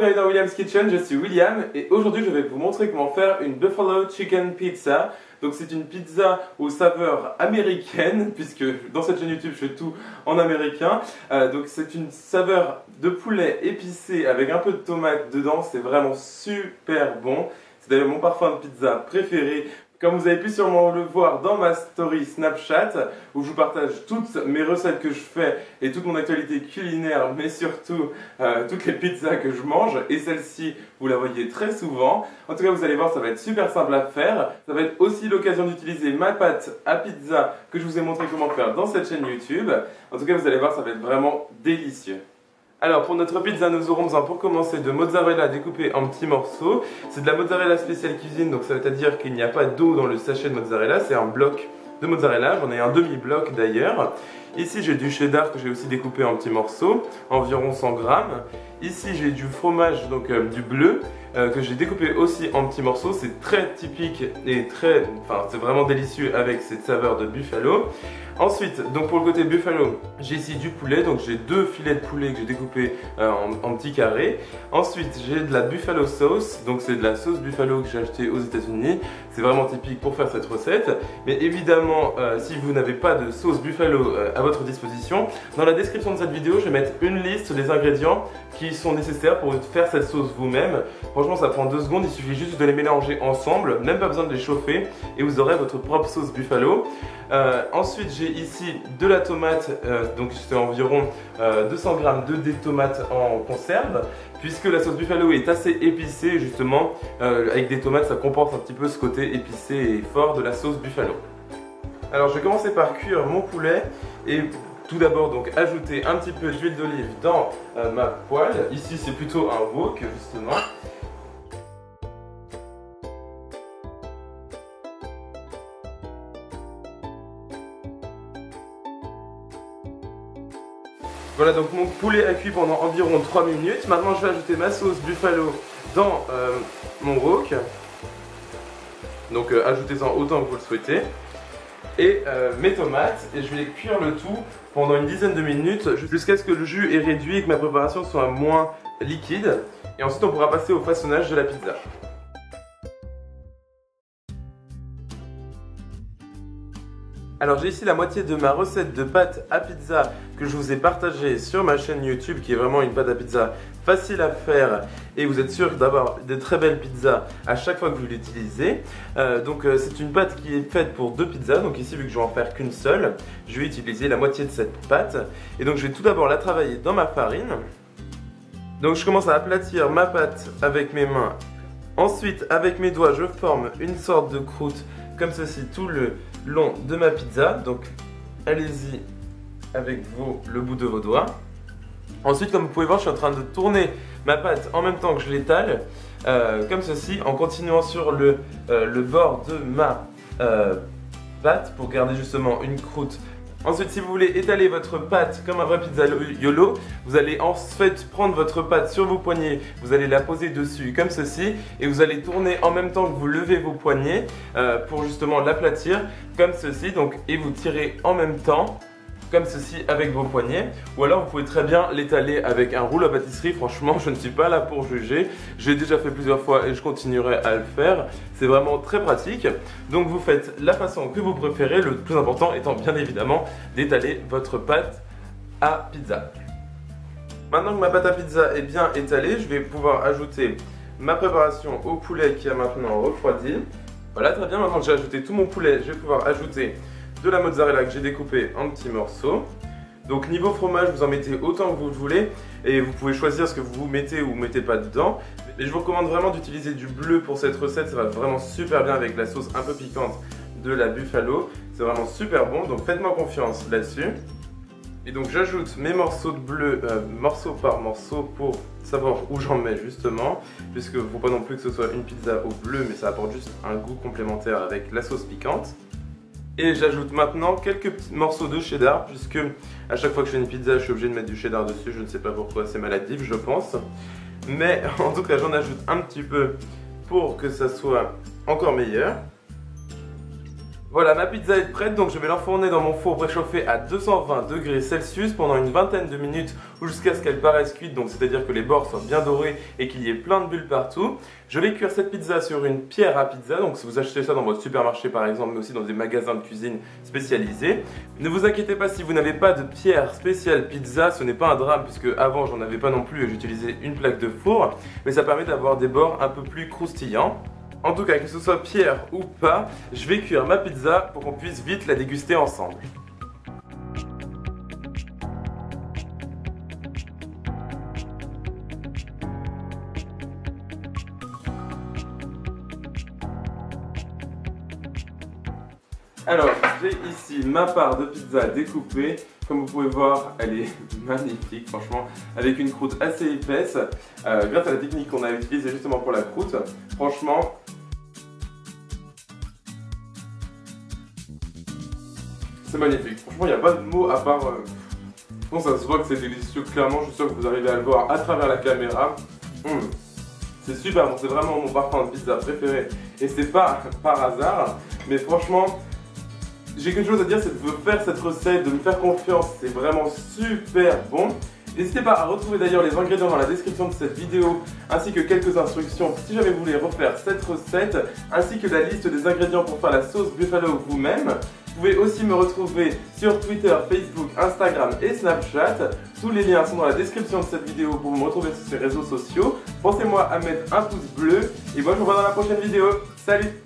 bienvenue dans William's Kitchen, je suis William et aujourd'hui je vais vous montrer comment faire une Buffalo Chicken Pizza. Donc c'est une pizza aux saveurs américaines, puisque dans cette chaîne YouTube je fais tout en américain. Donc c'est une saveur de poulet épicé avec un peu de tomate dedans, c'est vraiment super bon. C'est d'ailleurs mon parfum de pizza préféré. Comme vous avez pu sûrement le voir dans ma story Snapchat, où je vous partage toutes mes recettes que je fais et toute mon actualité culinaire, mais surtout toutes les pizzas que je mange. Et celle-ci, vous la voyez très souvent. En tout cas, vous allez voir, ça va être super simple à faire. Ça va être aussi l'occasion d'utiliser ma pâte à pizza que je vous ai montré comment faire dans cette chaîne YouTube. En tout cas, vous allez voir, ça va être vraiment délicieux. Alors pour notre pizza, nous aurons besoin pour commencer de mozzarella découpée en petits morceaux. C'est de la mozzarella spéciale cuisine, donc ça veut dire qu'il n'y a pas d'eau dans le sachet de mozzarella, c'est un bloc de mozzarella, j'en ai un demi-bloc d'ailleurs. Ici j'ai du cheddar que j'ai aussi découpé en petits morceaux, environ 100 grammes. Ici j'ai du fromage, donc du bleu, que j'ai découpé aussi en petits morceaux. C'est très typique et c'est vraiment délicieux avec cette saveur de buffalo. Ensuite, donc pour le côté buffalo, j'ai ici du poulet, donc j'ai 2 filets de poulet que j'ai découpés en petits carrés. Ensuite, j'ai de la buffalo sauce, donc c'est de la sauce buffalo que j'ai acheté aux États-Unis. C'est vraiment typique pour faire cette recette. Mais évidemment, si vous n'avez pas de sauce buffalo à votre disposition, dans la description de cette vidéo, je vais mettre une liste des ingrédients qui sont nécessaires pour faire cette sauce vous-même. Franchement, ça prend 2 secondes, il suffit juste de les mélanger ensemble, même pas besoin de les chauffer, et vous aurez votre propre sauce buffalo. Ensuite, j'ai ici de la tomate, donc c'est environ 200 g de tomates en conserve, puisque la sauce buffalo est assez épicée, justement, avec des tomates, ça compense un petit peu ce côté épicé et fort de la sauce buffalo. Alors, je vais commencer par cuire mon poulet et tout d'abord donc ajouter un petit peu d'huile d'olive dans ma poêle. Ici, c'est plutôt un wok, justement. Voilà, donc mon poulet a cuit pendant environ 3 minutes. Maintenant, je vais ajouter ma sauce buffalo dans mon wok. Donc, ajoutez-en autant que vous le souhaitez. Et mes tomates. Et je vais cuire le tout pendant une dizaine de minutes jusqu'à ce que le jus est réduit et que ma préparation soit moins liquide. Et ensuite, on pourra passer au façonnage de la pizza. Alors j'ai ici la moitié de ma recette de pâte à pizza que je vous ai partagée sur ma chaîne YouTube, qui est vraiment une pâte à pizza facile à faire et vous êtes sûr d'avoir de très belles pizzas à chaque fois que vous l'utilisez. C'est une pâte qui est faite pour 2 pizzas, donc ici vu que je vais en faire qu'une seule, je vais utiliser la moitié de cette pâte. Et donc je vais tout d'abord la travailler dans ma farine. Donc je commence à aplatir ma pâte avec mes mains. Ensuite avec mes doigts je forme une sorte de croûte comme ceci tout le long de ma pizza, donc allez-y avec le bout de vos doigts. Ensuite, comme vous pouvez voir, je suis en train de tourner ma pâte en même temps que je l'étale, comme ceci, en continuant sur le bord de ma pâte pour garder justement une croûte. Ensuite, si vous voulez étaler votre pâte comme un vrai pizzaiolo, vous allez en fait prendre votre pâte sur vos poignets, vous allez la poser dessus comme ceci et vous allez tourner en même temps que vous levez vos poignets pour justement l'aplatir comme ceci, donc, et vous tirez en même temps comme ceci avec vos poignets, ou alors vous pouvez très bien l'étaler avec un rouleau à pâtisserie. Franchement, je ne suis pas là pour juger, j'ai déjà fait plusieurs fois et je continuerai à le faire, c'est vraiment très pratique. Donc vous faites la façon que vous préférez, le plus important étant bien évidemment d'étaler votre pâte à pizza. Maintenant que ma pâte à pizza est bien étalée, je vais pouvoir ajouter ma préparation au poulet qui a maintenant refroidi. Voilà, très bien, maintenant que j'ai ajouté tout mon poulet, je vais pouvoir ajouter de la mozzarella que j'ai découpée en petits morceaux. Donc niveau fromage, vous en mettez autant que vous le voulez et vous pouvez choisir ce que vous mettez ou mettez pas dedans. Mais je vous recommande vraiment d'utiliser du bleu pour cette recette, ça va vraiment super bien avec la sauce un peu piquante de la buffalo. C'est vraiment super bon, donc faites-moi confiance là-dessus. Et donc j'ajoute mes morceaux de bleu morceau par morceau pour savoir où j'en mets justement, puisque faut pas non plus que ce soit une pizza au bleu, mais ça apporte juste un goût complémentaire avec la sauce piquante. Et j'ajoute maintenant quelques petits morceaux de cheddar, puisque à chaque fois que je fais une pizza, je suis obligé de mettre du cheddar dessus. Je ne sais pas pourquoi, c'est maladif, je pense. Mais en tout cas, j'en ajoute un petit peu pour que ça soit encore meilleur. Voilà, ma pizza est prête, donc je vais l'enfourner dans mon four préchauffé à 220 degrés Celsius pendant une vingtaine de minutes ou jusqu'à ce qu'elle paraisse cuite, donc c'est-à-dire que les bords soient bien dorés et qu'il y ait plein de bulles partout. Je vais cuire cette pizza sur une pierre à pizza, donc si vous achetez ça dans votre supermarché par exemple, mais aussi dans des magasins de cuisine spécialisés. Ne vous inquiétez pas si vous n'avez pas de pierre spéciale pizza, ce n'est pas un drame puisque avant j'en avais pas non plus et j'utilisais une plaque de four, mais ça permet d'avoir des bords un peu plus croustillants. En tout cas, que ce soit pierre ou pas, je vais cuire ma pizza pour qu'on puisse vite la déguster ensemble. Alors, j'ai ici ma part de pizza découpée. Comme vous pouvez voir, elle est magnifique, franchement, avec une croûte assez épaisse, grâce à la technique qu'on a utilisée justement pour la croûte. Franchement, c'est magnifique. Franchement, il n'y a pas de mots à part... Bon, ça se voit que c'est délicieux, clairement, je suis sûr que vous arrivez à le voir à travers la caméra. C'est super, bon, c'est vraiment mon parfum de pizza préféré. Et c'est pas par hasard, mais franchement... J'ai qu'une chose à dire, c'est de vous faire cette recette, de me faire confiance, c'est vraiment super bon. N'hésitez pas à retrouver d'ailleurs les ingrédients dans la description de cette vidéo, ainsi que quelques instructions si jamais vous voulez refaire cette recette, ainsi que la liste des ingrédients pour faire la sauce buffalo vous-même. Vous pouvez aussi me retrouver sur Twitter, Facebook, Instagram et Snapchat. Tous les liens sont dans la description de cette vidéo pour me retrouver sur ces réseaux sociaux. Pensez-moi à mettre un pouce bleu, et moi je vous vois dans la prochaine vidéo. Salut!